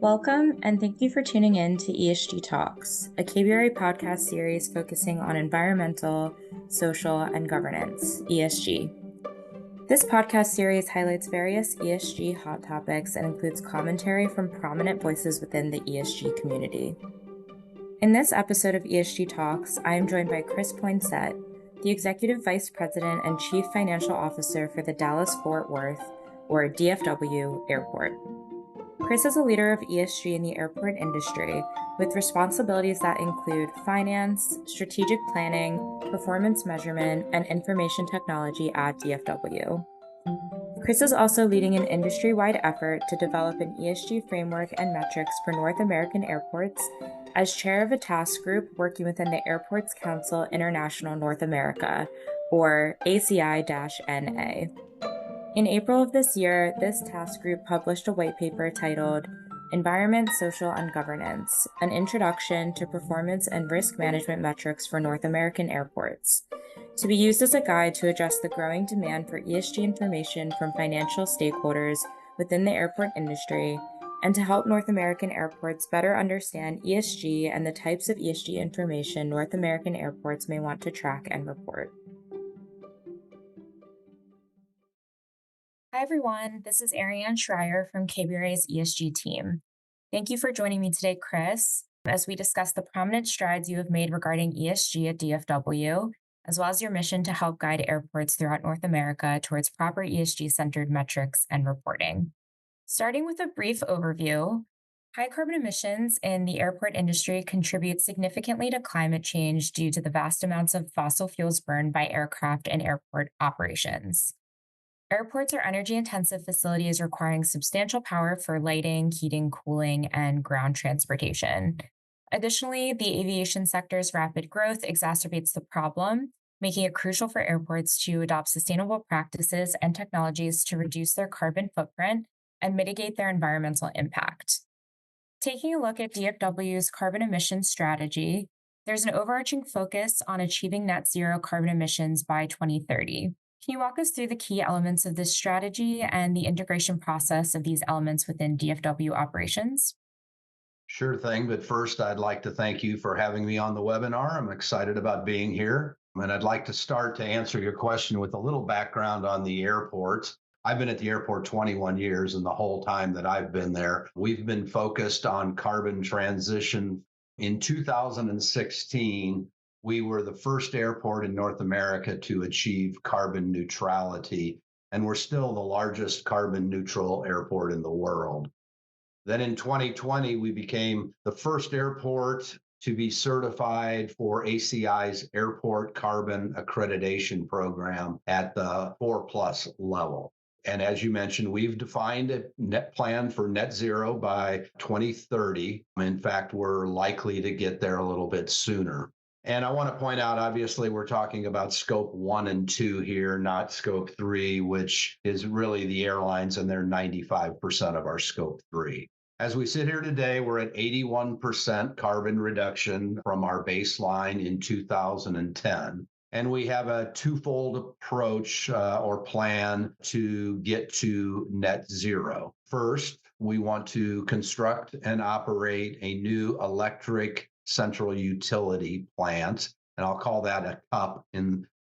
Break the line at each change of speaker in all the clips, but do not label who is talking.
Welcome, and thank you for tuning in to ESG Talks, a KBRA podcast series focusing on environmental, social, and governance, ESG. This podcast series highlights various ESG hot topics and includes commentary from prominent voices within the ESG community. In this episode of ESG Talks, I am joined by Chris Poinsatte, the Executive Vice President and Chief Financial Officer for the Dallas-Fort Worth, or DFW, Airport. Chris is a leader of ESG in the airport industry, with responsibilities that include finance, strategic planning, performance measurement, and information technology at DFW. Chris is also leading an industry-wide effort to develop an ESG framework and metrics for North American airports as chair of a task group working within the Airports Council International North America, or ACI-NA. In April of this year, this task group published a white paper titled Environment, Social, and Governance, an Introduction to Performance and Risk Management Metrics for North American Airports, to be used as a guide to address the growing demand for ESG information from financial stakeholders within the airport industry, and to help North American airports better understand ESG and the types of ESG information North American airports may want to track and report. Hi, everyone. This is Arianne Schreier from KBRA's ESG team. Thank you for joining me today, Chris, as we discuss the prominent strides you have made regarding ESG at DFW, as well as your mission to help guide airports throughout North America towards proper ESG-centered metrics and reporting. Starting with a brief overview, high carbon emissions in the airport industry contribute significantly to climate change due to the vast amounts of fossil fuels burned by aircraft and airport operations. Airports are energy-intensive facilities requiring substantial power for lighting, heating, cooling, and ground transportation. Additionally, the aviation sector's rapid growth exacerbates the problem, making it crucial for airports to adopt sustainable practices and technologies to reduce their carbon footprint and mitigate their environmental impact. Taking a look at DFW's carbon emissions strategy, there's an overarching focus on achieving net zero carbon emissions by 2030. Can you walk us through the key elements of this strategy and the integration process of these elements within DFW operations?
Sure thing, but first I'd like to thank you for having me on the webinar. I'm excited about being here, and I'd like to start to answer your question with a little background on the airport. I've been at the airport 21 years, and the whole time that I've been there, we've been focused on carbon transition. In 2016, we were the first airport in North America to achieve carbon neutrality, and we're still the largest carbon neutral airport in the world. Then in 2020, we became the first airport to be certified for ACI's Airport Carbon Accreditation Program at the 4+ level. And as you mentioned, we've defined a net plan for net zero by 2030. In fact, we're likely to get there a little bit sooner. And I want to point out, obviously, we're talking about scope 1 and 2 here, not scope 3, which is really the airlines, and they're 95% of our scope 3. As we sit here today, we're at 81% carbon reduction from our baseline in 2010. And we have a twofold approach or plan to get to net zero. First, we want to construct and operate a new electric central utility plant, and I'll call that a CUP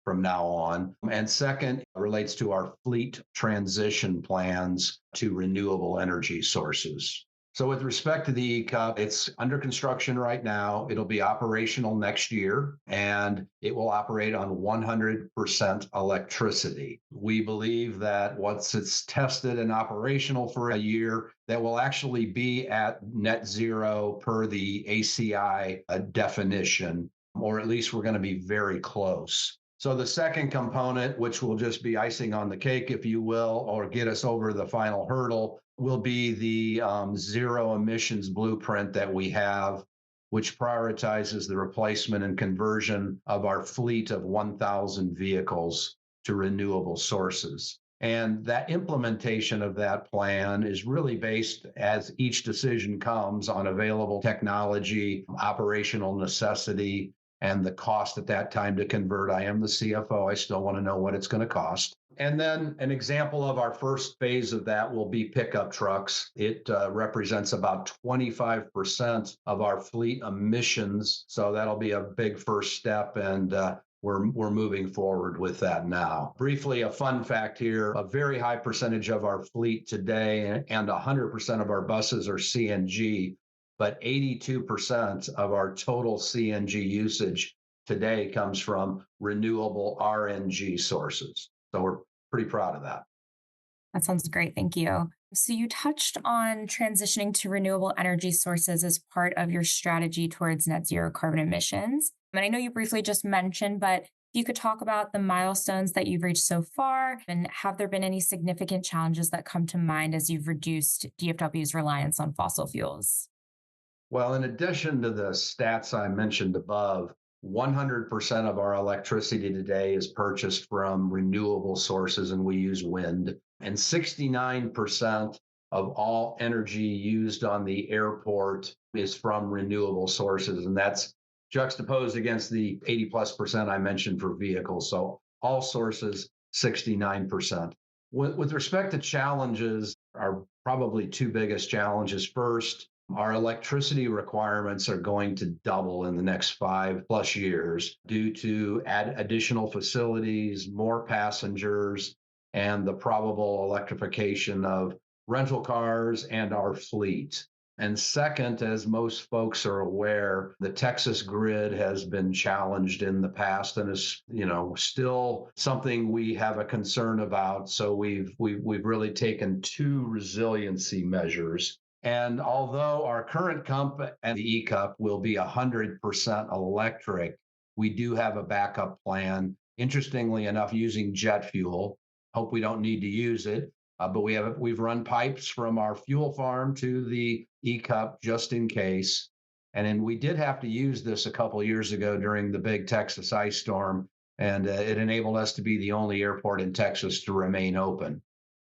from now on. And second, relates to our fleet transition plans to renewable energy sources. So with respect to the ECUP, it's under construction right now. It'll be operational next year, and it will operate on 100% electricity. We believe that once it's tested and operational for a year, that will actually be at net zero per the ACI definition, or at least we're going to be very close. So the second component, which will just be icing on the cake, if you will, or get us over the final hurdle, will be the zero emissions blueprint that we have, which prioritizes the replacement and conversion of our fleet of 1,000 vehicles to renewable sources. And that implementation of that plan is really based, as each decision comes, on available technology, operational necessity, and the cost at that time to convert. I am the CFO. I still want to know what it's going to cost. And then an example of our first phase of that will be pickup trucks. It represents about 25% of our fleet emissions. So that'll be a big first step. And we're moving forward with that now. Briefly, a fun fact here, a very high percentage of our fleet today and 100% of our buses are CNG, but 82% of our total CNG usage today comes from renewable RNG sources. So we're pretty proud of that.
That sounds great. Thank you. So, you touched on transitioning to renewable energy sources as part of your strategy towards net zero carbon emissions. And I know you briefly just mentioned, but if you could talk about the milestones that you've reached so far, and have there been any significant challenges that come to mind as you've reduced DFW's reliance on fossil fuels?
Well, in addition to the stats I mentioned above, 100% of our electricity today is purchased from renewable sources, and we use wind. And 69% of all energy used on the airport is from renewable sources. And that's juxtaposed against the 80 plus percent I mentioned for vehicles. So all sources, 69%. With respect to challenges, our probably two biggest challenges. First, our electricity requirements are going to double in the next 5+ years due to additional facilities, more passengers, and the probable electrification of rental cars and our fleet. And second, as most folks are aware, the Texas grid has been challenged in the past and is, still something we have a concern about. So we've really taken two resiliency measures. And although our current Cump and the E-Cup will be 100% electric, we do have a backup plan. Interestingly enough, using jet fuel. Hope we don't need to use it, but we've run pipes from our fuel farm to the E-Cup just in case. And then we did have to use this a couple of years ago during the big Texas ice storm, and it enabled us to be the only airport in Texas to remain open.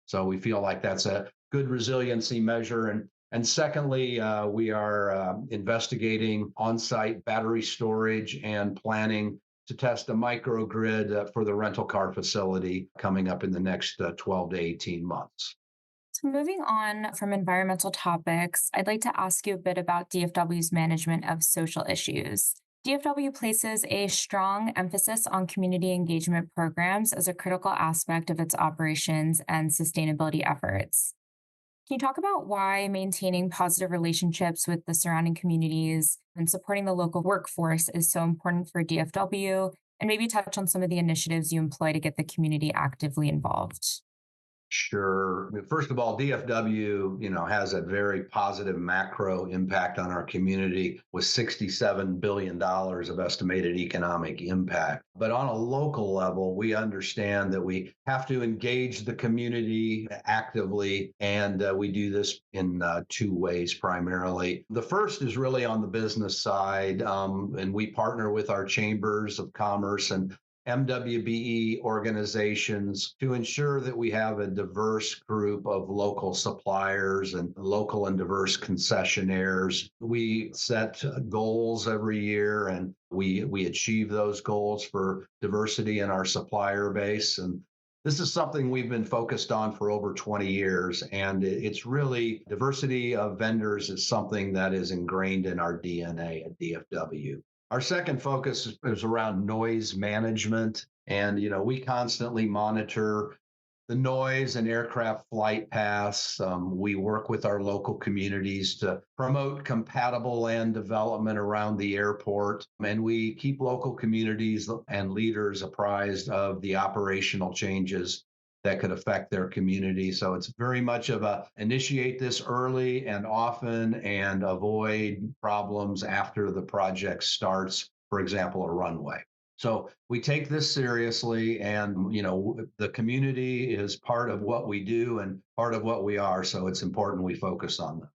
So we feel like that's a good resiliency measure. And secondly, we are investigating on-site battery storage and planning to test a microgrid for the rental car facility coming up in the next 12 to 18 months.
So, moving on from environmental topics, I'd like to ask you a bit about DFW's management of social issues. DFW places a strong emphasis on community engagement programs as a critical aspect of its operations and sustainability efforts. Can you talk about why maintaining positive relationships with the surrounding communities and supporting the local workforce is so important for DFW, and maybe touch on some of the initiatives you employ to get the community actively involved?
Sure. First of all, DFW, has a very positive macro impact on our community with $67 billion of estimated economic impact. But on a local level, we understand that we have to engage the community actively, and we do this in two ways primarily. The first is really on the business side, and we partner with our chambers of commerce and MWBE organizations to ensure that we have a diverse group of local suppliers and local and diverse concessionaires. We set goals every year and we achieve those goals for diversity in our supplier base. And this is something we've been focused on for over 20 years. And it's really diversity of vendors is something that is ingrained in our DNA at DFW. Our second focus is around noise management. And, we constantly monitor the noise and aircraft flight paths. We work with our local communities to promote compatible land development around the airport. And we keep local communities and leaders apprised of the operational changes that could affect their community. So it's very much of a initiate this early and often and avoid problems after the project starts, for example, a runway. So we take this seriously, and the community is part of what we do and part of what we are. So it's important we focus on them.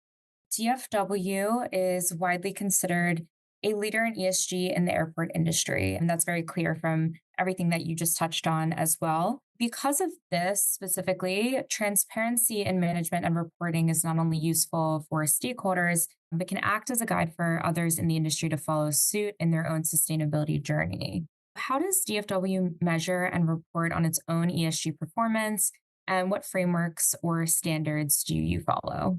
DFW is widely considered a leader in ESG in the airport industry, and that's very clear from everything that you just touched on as well. Because of this specifically, transparency in management and reporting is not only useful for stakeholders, but can act as a guide for others in the industry to follow suit in their own sustainability journey. How does DFW measure and report on its own ESG performance? And what frameworks or standards do you follow?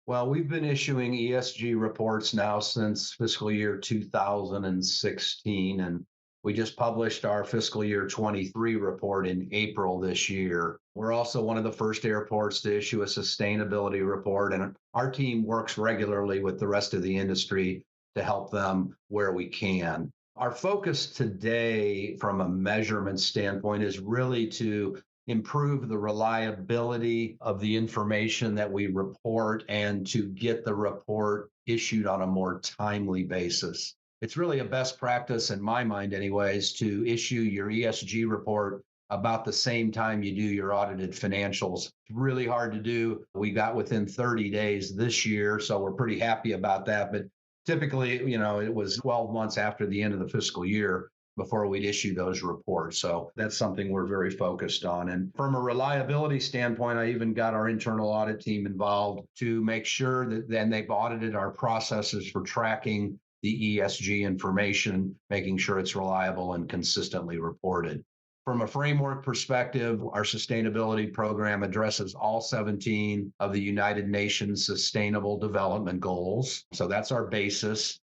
Well, we've been issuing ESG reports now since fiscal year 2016, and we just published our fiscal year 23 report in April this year. We're also one of the first airports to issue a sustainability report, and our team works regularly with the rest of the industry to help them where we can. Our focus today, from a measurement standpoint, is really to improve the reliability of the information that we report and to get the report issued on a more timely basis. It's really a best practice, in my mind, anyways, to issue your ESG report about the same time you do your audited financials. It's really hard to do. We got within 30 days this year, so we're pretty happy about that. But typically, it was 12 months after the end of the fiscal year before we'd issue those reports. So that's something we're very focused on. And from a reliability standpoint, I even got our internal audit team involved to make sure that then they've audited our processes for tracking the ESG information, making sure it's reliable and consistently reported. From a framework perspective, our sustainability program addresses all 17 of the United Nations Sustainable Development Goals. So that's our basis.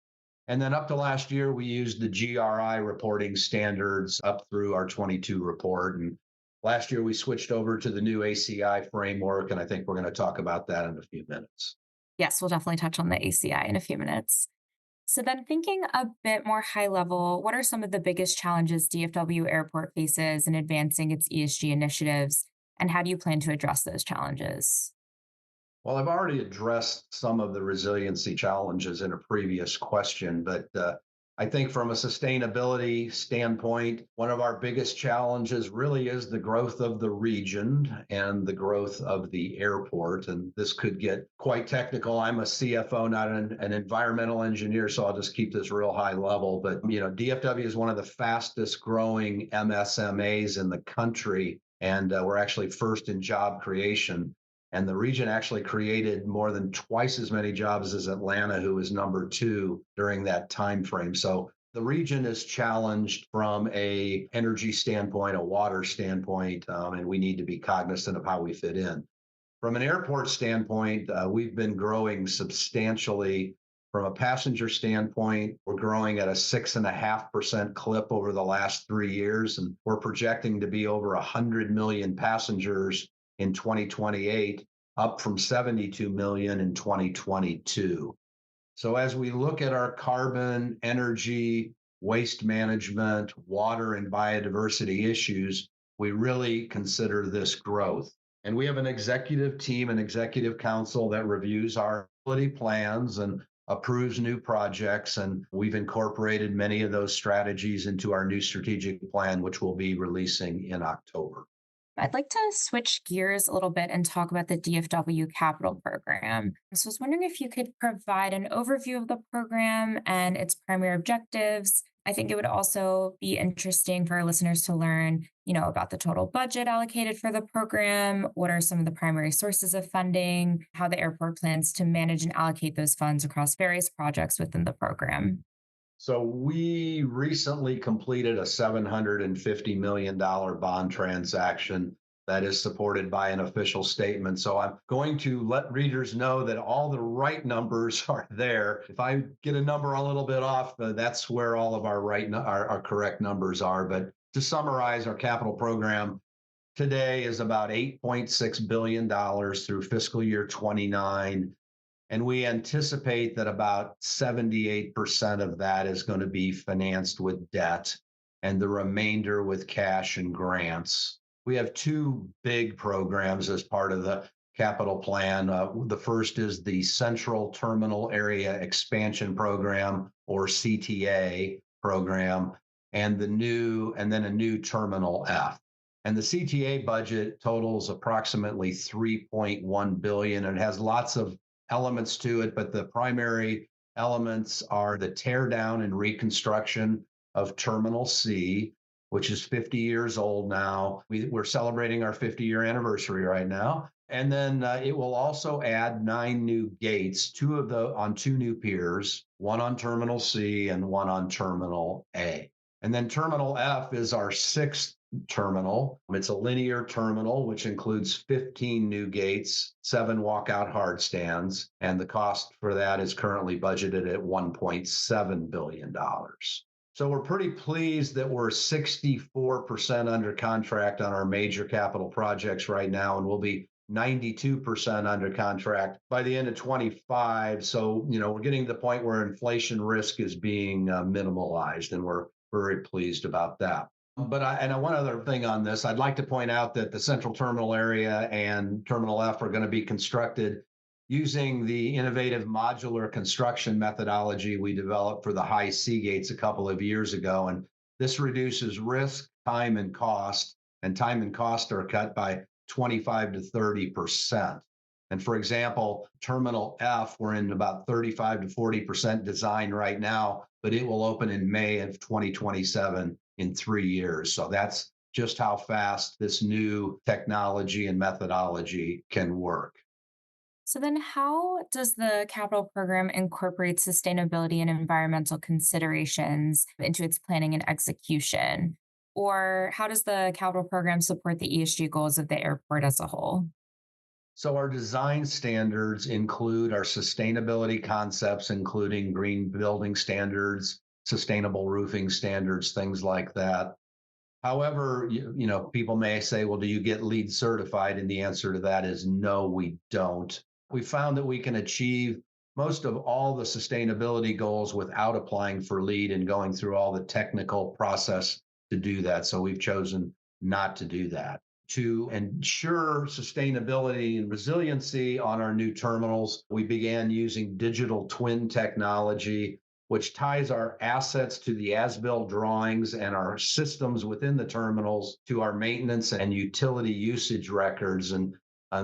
And then up to last year, we used the GRI reporting standards up through our 22 report. And last year, we switched over to the new ACI framework. And I think we're going to talk about that in a few minutes.
Yes, we'll definitely touch on the ACI in a few minutes. So, then thinking a bit more high level, what are some of the biggest challenges DFW Airport faces in advancing its ESG initiatives? And how do you plan to address those challenges?
Well, I've already addressed some of the resiliency challenges in a previous question, but I think from a sustainability standpoint, one of our biggest challenges really is the growth of the region and the growth of the airport. And this could get quite technical. I'm a CFO, not an environmental engineer, so I'll just keep this real high level. But DFW is one of the fastest growing MSMAs in the country, and we're actually first in job creation. And the region actually created more than twice as many jobs as Atlanta, who was number two during that time frame. So the region is challenged from a energy standpoint, a water standpoint, and we need to be cognizant of how we fit in. From an airport standpoint, we've been growing substantially. From a passenger standpoint, we're growing at a 6.5% clip over the last 3 years, and we're projecting to be over 100 million passengers in 2028, up from 72 million in 2022. So as we look at our carbon, energy, waste management, water, and biodiversity issues, we really consider this growth. And we have an executive team, an executive council that reviews our facility plans and approves new projects. And we've incorporated many of those strategies into our new strategic plan, which we'll be releasing in October.
I'd like to switch gears a little bit and talk about the DFW Capital Program. So I was wondering if you could provide an overview of the program and its primary objectives. I think it would also be interesting for our listeners to learn, about the total budget allocated for the program, what are some of the primary sources of funding, how the airport plans to manage and allocate those funds across various projects within the program.
So we recently completed a $750 million bond transaction that is supported by an official statement. So I'm going to let readers know that all the right numbers are there. If I get a number a little bit off, that's where all of our correct numbers are. But to summarize, our capital program today is about $8.6 billion through fiscal year 29. And we anticipate that about 78% of that is going to be financed with debt and the remainder with cash and grants. We have two big programs as part of the capital plan. The first is the Central Terminal Area Expansion Program, or CTA program, and then a new Terminal F. And the CTA budget totals approximately 3.1 billion and has lots of elements to it, but the primary elements are the tear down and reconstruction of Terminal C, which is 50 years old now. We're celebrating our 50-year anniversary right now. And then it will also add 9 new gates, on two new piers, one on Terminal C and one on Terminal A. And then Terminal F is our sixth terminal. It's a linear terminal, which includes 15 new gates, 7 walkout hard stands, and the cost for that is currently budgeted at $1.7 billion. So we're pretty pleased that we're 64% under contract on our major capital projects right now, and we'll be 92% under contract by the end of 25. So, we're getting to the point where inflation risk is being minimalized, and we're very pleased about that. But one other thing on this, I'd like to point out that the central terminal area and Terminal F are going to be constructed using the innovative modular construction methodology we developed for the high sea gates a couple of years ago. And this reduces risk, time, and cost. And time and cost are cut by 25 to 30%. And for example, Terminal F, we're in about 35 to 40% design right now, but it will open in May of 2027 in 3 years. So that's just how fast this new technology and methodology can work.
So then how does the capital program incorporate sustainability and environmental considerations into its planning and execution? Or how does the capital program support the ESG goals of the airport as a whole?
So our design standards include our sustainability concepts, including green building standards, sustainable roofing standards, things like that. However, people may say, well, do you get LEED certified? And the answer to that is no, we don't. We found that we can achieve most of all the sustainability goals without applying for LEED and going through all the technical process to do that. So we've chosen not to do that. To ensure sustainability and resiliency on our new terminals, we began using digital twin technology, which ties our assets to the as-built drawings and our systems within the terminals to our maintenance and utility usage records. And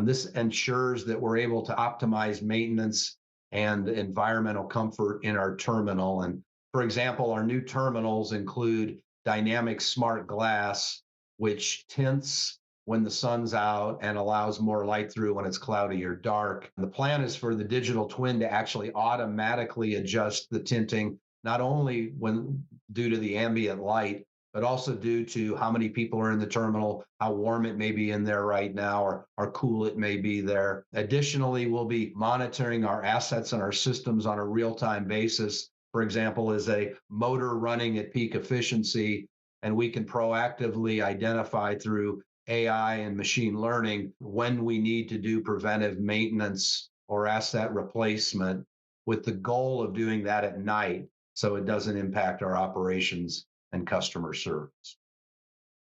this ensures that we're able to optimize maintenance and environmental comfort in our terminal. And for example, our new terminals include dynamic smart glass, which tints when the sun's out and allows more light through when it's cloudy or dark. And the plan is for the digital twin to actually automatically adjust the tinting, not only when due to the ambient light, but also due to how many people are in the terminal, how warm it may be in there right now, or how cool it may be there. Additionally, we'll be monitoring our assets and our systems on a real-time basis. For example, is a motor running at peak efficiency, and we can proactively identify through AI and machine learning when we need to do preventive maintenance or asset replacement, with the goal of doing that at night so it doesn't impact our operations and customer service.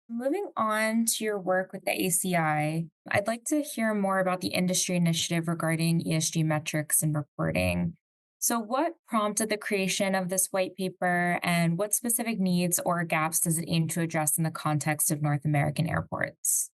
Moving on to your work with the ACI, I'd like to hear more about the industry initiative regarding ESG metrics and reporting. So, what prompted the creation of this white paper, and what specific needs or gaps does it aim to address in the context of North American airports?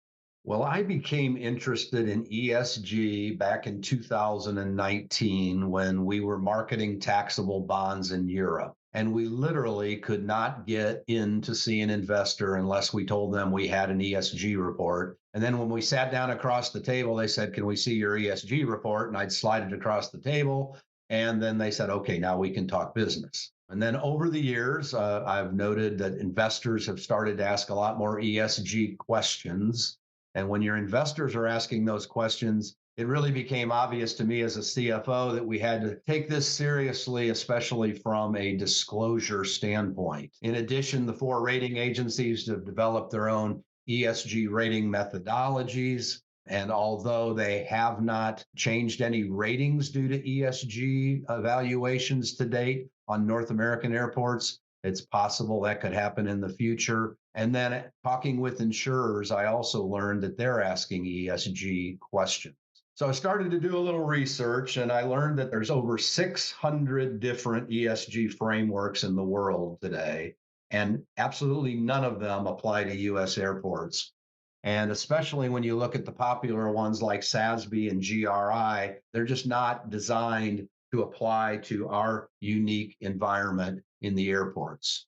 Well, I became interested in ESG back in 2019 when we were marketing taxable bonds in Europe. And we literally could not get in to see an investor unless we told them we had an ESG report. And then when we sat down across the table, they said, "Can we see your ESG report?" And I'd slide it across the table. And then they said, "Okay, now we can talk business." And then over the years, I've noted that investors have started to ask a lot more ESG questions. And when your investors are asking those questions, it really became obvious to me as a CFO that we had to take this seriously, especially from a disclosure standpoint. In addition, the 4 rating agencies have developed their own ESG rating methodologies. And although they have not changed any ratings due to ESG evaluations to date on North American airports, it's possible that could happen in the future. And then talking with insurers, I also learned that they're asking ESG questions. So I started to do a little research, and I learned that there's over 600 different ESG frameworks in the world today, and absolutely none of them apply to US airports. And especially when you look at the popular ones like SASB and GRI, they're just not designed to apply to our unique environment in the airports.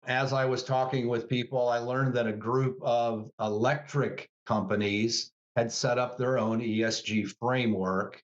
As I was talking with people, I learned that a group of electric companies had set up their own ESG framework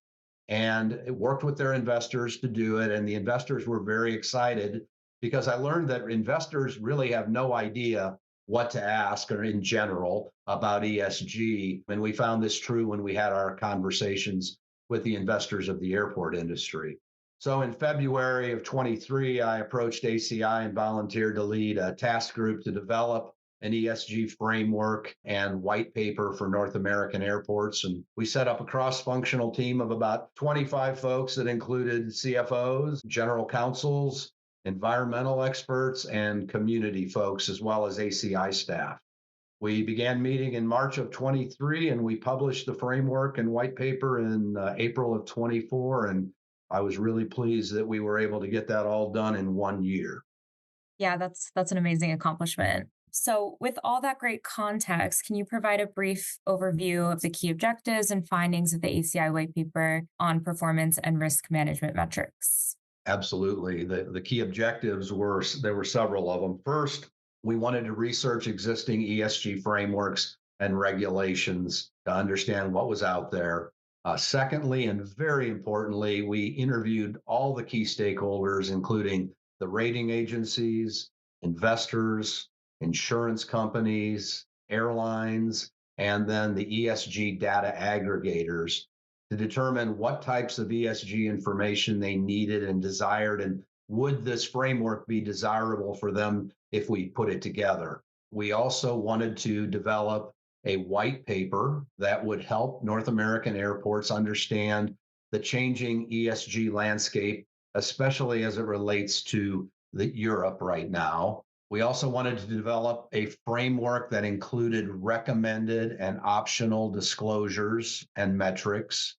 and it worked with their investors to do it. And the investors were very excited because I learned that investors really have no idea what to ask or in general about ESG. And we found this true when we had our conversations with the investors of the airport industry. So in February of 23, I approached ACI and volunteered to lead a task group to develop an ESG framework and white paper for North American airports. And we set up a cross-functional team of about 25 folks that included CFOs, general counsels, environmental experts, and community folks, as well as ACI staff. We began meeting in March of 23, and we published the framework and white paper in April of 24. And I was really pleased that we were able to get that all done in 1 year.
Yeah, that's an amazing accomplishment. So, with all that great context, can you provide a brief overview of the key objectives and findings of the ACI white paper on performance and risk management metrics?
Absolutely. The key objectives were, there were several of them. First, we wanted to research existing ESG frameworks and regulations to understand what was out there. Secondly, and very importantly, we interviewed all the key stakeholders, including the rating agencies, investors, insurance companies, airlines, and then the ESG data aggregators to determine what types of ESG information they needed and desired, and would this framework be desirable for them if we put it together. We also wanted to develop a white paper that would help North American airports understand the changing ESG landscape, especially as it relates to Europe right now. We also wanted to develop a framework that included recommended and optional disclosures and metrics.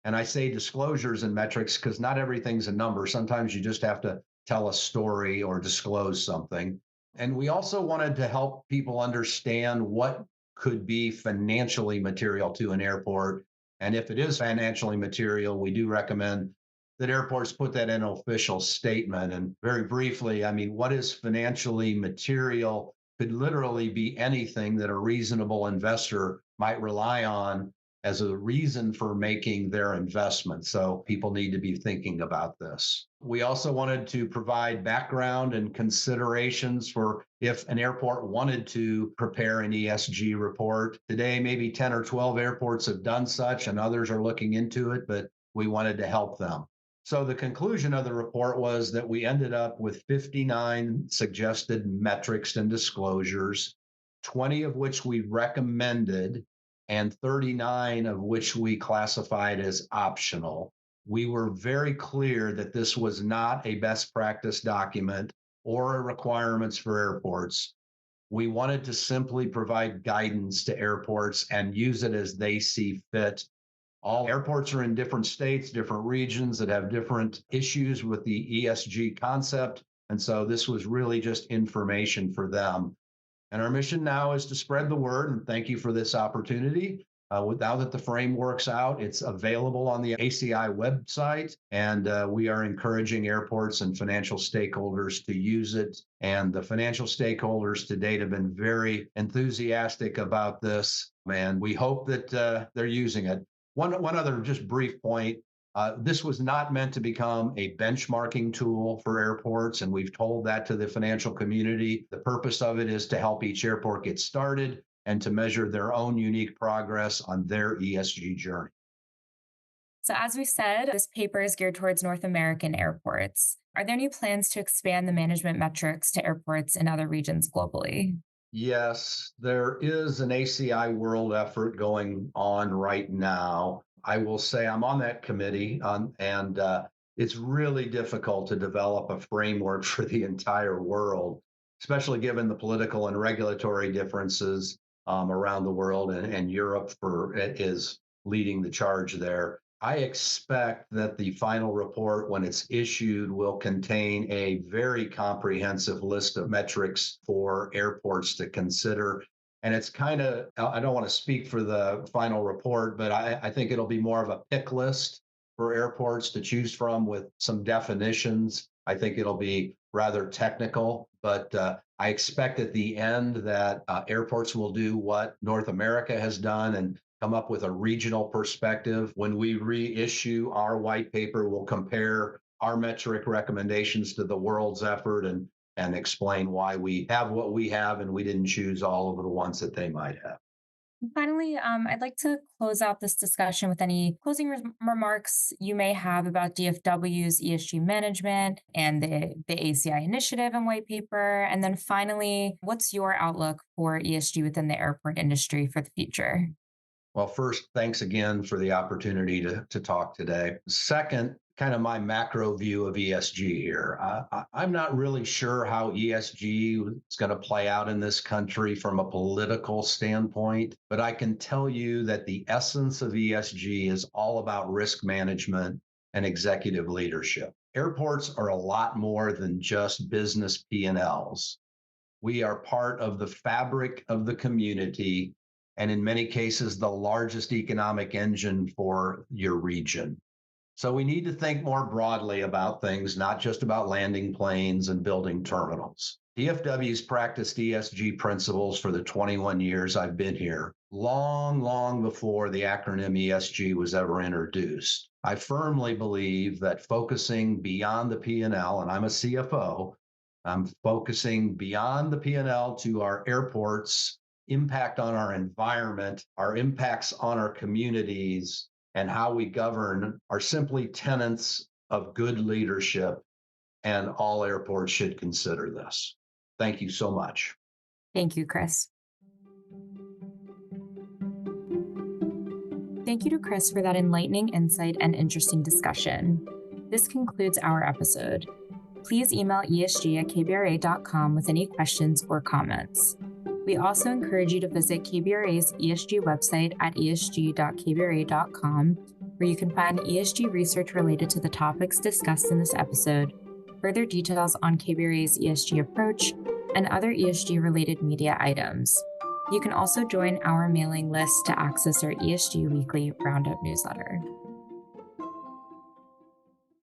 And I say disclosures and metrics because not everything's a number. Sometimes you just have to tell a story or disclose something. And we also wanted to help people understand what could be financially material to an airport. And if it is financially material, we do recommend that airports put that in an official statement. And very briefly, I mean, what is financially material could literally be anything that a reasonable investor might rely on as a reason for making their investment. So people need to be thinking about this. We also wanted to provide background and considerations for if an airport wanted to prepare an ESG report. Today, maybe 10 or 12 airports have done such and others are looking into it, but we wanted to help them. So the conclusion of the report was that we ended up with 59 suggested metrics and disclosures, 20 of which we recommended, and 39 of which we classified as optional. We were very clear that this was not a best practice document or a requirements for airports. We wanted to simply provide guidance to airports and use it as they see fit. All airports are in different states, different regions that have different issues with the ESG concept. And so this was really just information for them. And our mission now is to spread the word. And thank you for this opportunity. Now that the framework's out, it's available on the ACI website. And we are encouraging airports and financial stakeholders to use it. And the financial stakeholders to date have been very enthusiastic about this. And we hope that they're using it. One other just brief point. This was not meant to become a benchmarking tool for airports, and we've told that to the financial community. The purpose of it is to help each airport get started and to measure their own unique progress on their ESG journey.
So, as we said, this paper is geared towards North American airports. Are there any plans to expand the management metrics to airports in other regions globally?
Yes, there is an ACI World effort going on right now. I will say I'm on that committee, and it's really difficult to develop a framework for the entire world, especially given the political and regulatory differences around the world, and Europe is leading the charge there. I expect that the final report, when it's issued, will contain a very comprehensive list of metrics for airports to consider. And it's kind of, I don't want to speak for the final report, but I think it'll be more of a pick list for airports to choose from with some definitions. I think it'll be rather technical, but I expect at the end that airports will do what North America has done and come up with a regional perspective. When we reissue our white paper, we'll compare our metric recommendations to the world's effort and explain why we have what we have and we didn't choose all of the ones that they might have.
Finally, I'd like to close out this discussion with any closing remarks you may have about DFW's ESG management and the ACI initiative and white paper. And then finally, what's your outlook for ESG within the airport industry for the future?
Well, first, thanks again for the opportunity to talk today. Second, kind of my macro view of ESG here. I'm not really sure how ESG is going to play out in this country from a political standpoint, but I can tell you that the essence of ESG is all about risk management and executive leadership. Airports are a lot more than just business P&Ls. We are part of the fabric of the community, and in many cases, the largest economic engine for your region. So we need to think more broadly about things, not just about landing planes and building terminals. DFW's practiced ESG principles for the 21 years I've been here, long before the acronym ESG was ever introduced. I firmly believe that focusing beyond the P&L, and I'm a CFO, I'm focusing beyond the P&L to our airports, impact on our environment, our impacts on our communities, and how we govern are simply tenets of good leadership, and all airports should consider this. Thank you so much.
Thank you, Chris. Thank you to Chris for that enlightening insight and interesting discussion. This concludes our episode. Please email esg@kbra.com with any questions or comments. We also encourage you to visit KBRA's ESG website at esg.kbra.com, where you can find ESG research related to the topics discussed in this episode, further details on KBRA's ESG approach, and other ESG-related media items. You can also join our mailing list to access our ESG Weekly Roundup newsletter.